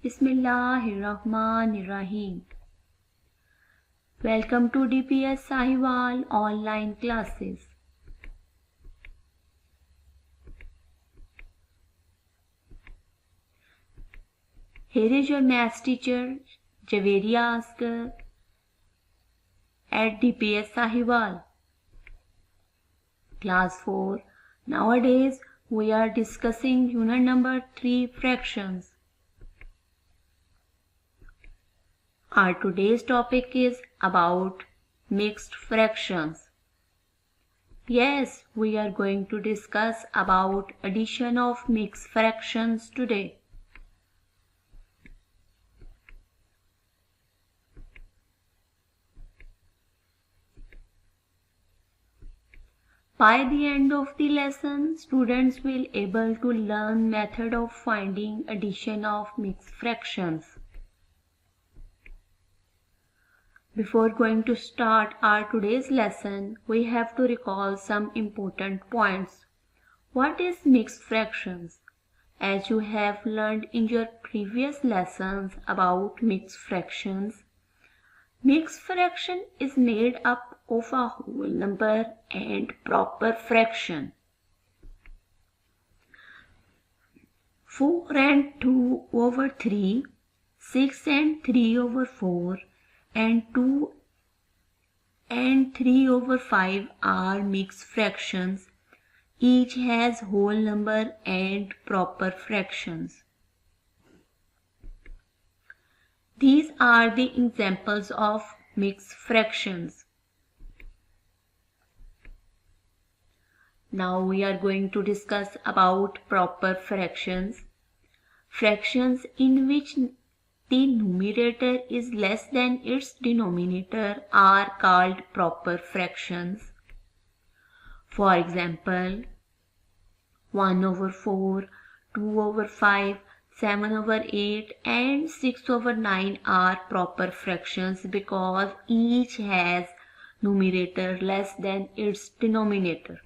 Bismillahirrahmanirrahim. Welcome to DPS Sahiwal online classes. Here is your maths teacher Javaria Asghar at DPS Sahiwal. Class 4. Nowadays we are discussing unit number 3 fractions. Our today's topic is about mixed fractions. Yes, we are going to discuss about addition of mixed fractions today. By the end of the lesson, students will able to learn method of finding addition of mixed fractions. Before going to start our today's lesson, we have to recall some important points. What is mixed fractions? As you have learned in your previous lessons about mixed fractions, mixed fraction is made up of a whole number and proper fraction. 4 and 2 over 3, 6 and 3 over 4, and 2 and 3 over 5 are mixed fractions. Each has whole number and proper fractions. These are the examples of mixed fractions. Now we are going to discuss about proper fractions. Fractions in which the numerator is less than its denominator are called proper fractions. For example, 1 over 4, 2 over 5, 7 over 8 and 6 over 9 are proper fractions because each has numerator less than its denominator.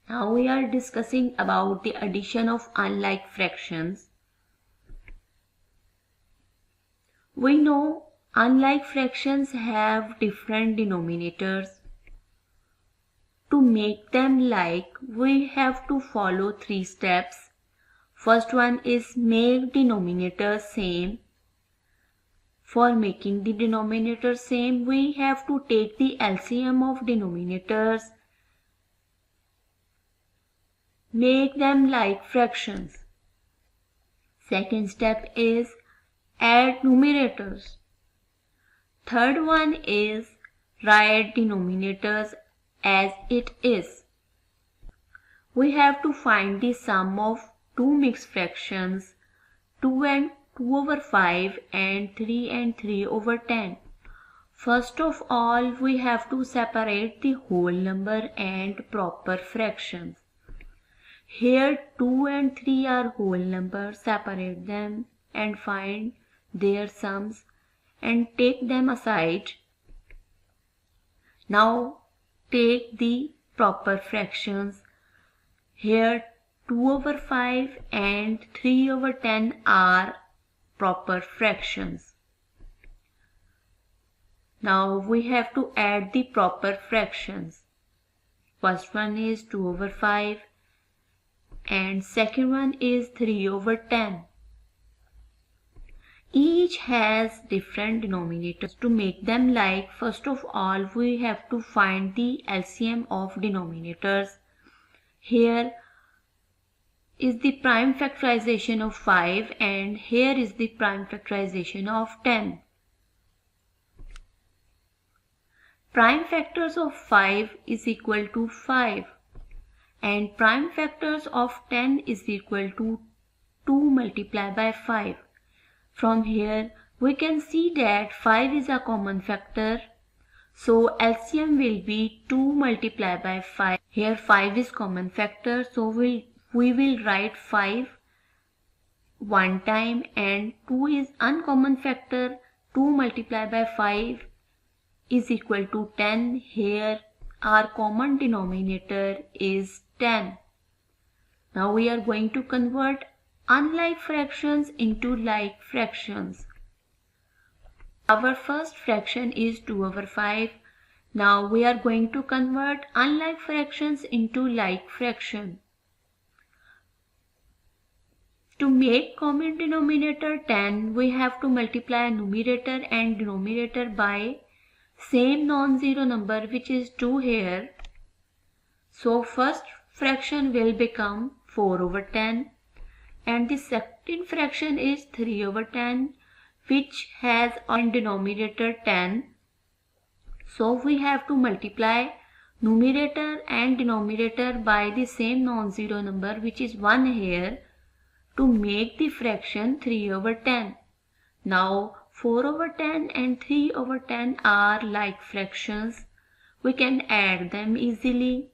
Now we are discussing about the addition of unlike fractions. We know unlike fractions have different denominators. To make them like, we have to follow 3 steps. First one is make denominators same. For making the denominator same, we have to take the LCM of denominators. Make them like fractions. Second step is add numerators. Third one is write denominators as it is. We have to find the sum of two mixed fractions, 2 and 2 over 5 and 3 and 3 over 10. First of all, we have to separate the whole number and proper fractions. Here 2 and 3 are whole numbers. Separate them and find their sums and take them aside. Now take the proper fractions. Here 2 over 5 and 3 over 10 are proper fractions. Now we have to add the proper fractions. First one is 2 over 5 and second one is 3 over 10. Each has different denominators. To make them like, first of all we have to find the LCM of denominators. Here is the prime factorization of 5 and here is the prime factorization of 10. Prime factors of 5 is equal to 5 and prime factors of 10 is equal to 2 multiplied by 5. From here we can see that 5 is a common factor, so LCM will be 2 multiplied by 5. Here 5 is common factor, so we will write 5 one time and 2 is uncommon factor. 2 multiplied by 5 is equal to 10. Here our common denominator is 10. Now we are going to convert unlike fractions into like fractions. Our first fraction is 2 over 5. Now we are going to convert unlike fractions into like fraction. To make common denominator 10, we have to multiply numerator and denominator by same non-zero number, which is 2 here. So first fraction will become 4 over 10 and the second fraction is 3 over 10, which has on denominator 10. So we have to multiply numerator and denominator by the same non-zero number, which is 1 here, to make the fraction 3 over 10. Now 4 over 10 and 3 over 10 are like fractions. We can add them easily.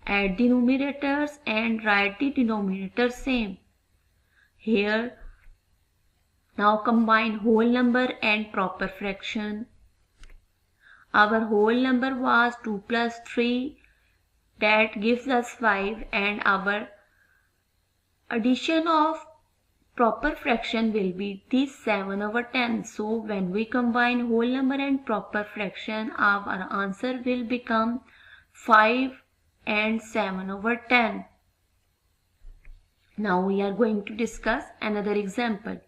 Add the numerators and write the denominator same. Here, now combine whole number and proper fraction. Our whole number was 2 plus 3. That gives us 5 and our addition of proper fraction will be this 7 over 10. So when we combine whole number and proper fraction, our answer will become 5 and 7 over 10. Now we are going to discuss another example.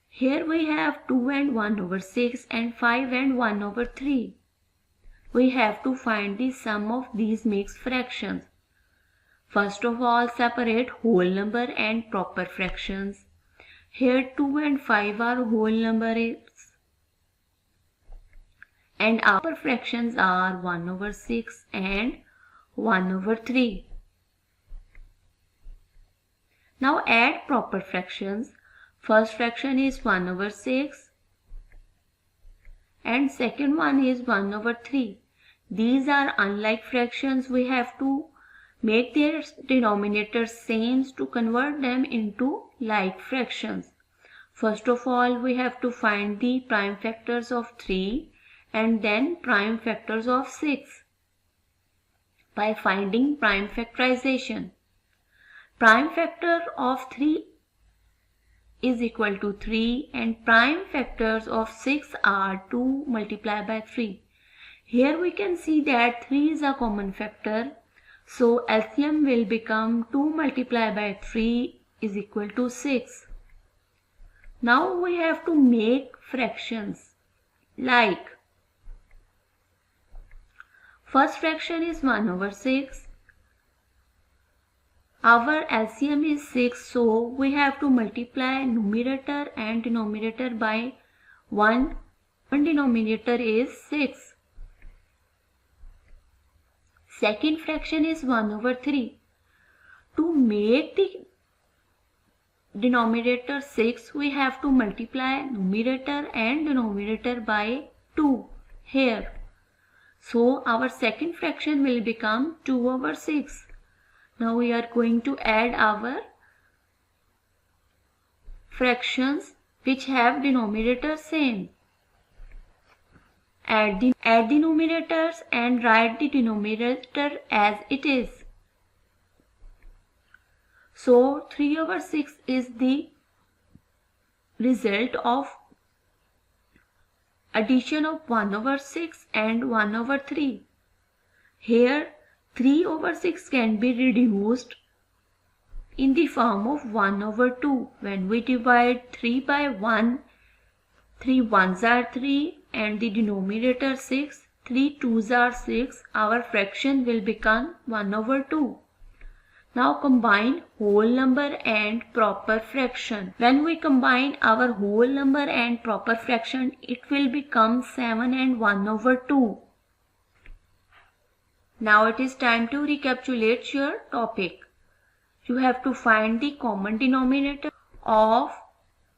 Here we have 2 and 1 over 6 and 5 and 1 over 3. We have to find the sum of these mixed fractions. First of all, separate whole number and proper fractions. Here 2 and 5 are whole numbers and our proper fractions are 1 over 6 and 1 over 3. Now add proper fractions. First fraction is 1 over 6 and second one is 1 over 3. These are unlike fractions. We have to make their denominators same to convert them into like fractions. First of all, we have to find the prime factors of 3 and then prime factors of 6 by finding prime factorization. Prime factor of 3 is equal to 3 and prime factors of 6 are 2 multiplied by 3. Here we can see that 3 is a common factor. So LCM will become 2 multiplied by 3 is equal to 6. Now we have to make fractions like first fraction is 1 over 6. Our LCM is 6, so we have to multiply numerator and denominator by 1. One denominator is 6. Second fraction is 1 over 3. To make the denominator 6, we have to multiply numerator and denominator by 2 here. So our second fraction will become 2 over 6. Now we are going to add our fractions which have denominator same. Add the numerators and write the denominator as it is. So 3 over 6 is the result of addition of 1 over 6 and 1 over 3. Here 3 over 6 can be reduced in the form of 1 over 2. When we divide 3 by 1, 3 ones are 3 and the denominator 6, 3 twos are 6, our fraction will become 1 over 2. Now combine whole number and proper fraction. When we combine our whole number and proper fraction, it will become 7 and 1 over 2. Now it is time to recapitulate your topic. You have to find the common denominator of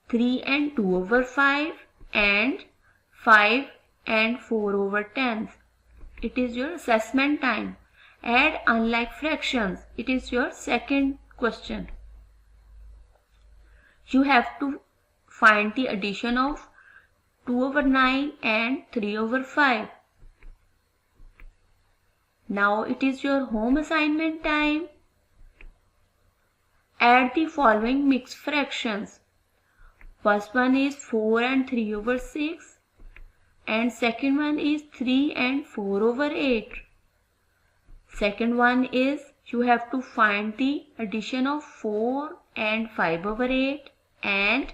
3 and 2 over 5 and 5 and 4 over 10. It is your assessment time. Add unlike fractions. It is your second question. You have to find the addition of 2 over 9 and 3 over 5. Now it is your home assignment time. Add the following mixed fractions. First one is 4 and 3 over 6. And second one is 3 and 4 over 8. Second one is you have to find the addition of 4 and 5 over 8 and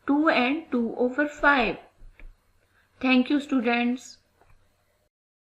2 and 2 over 5. Thank you, students.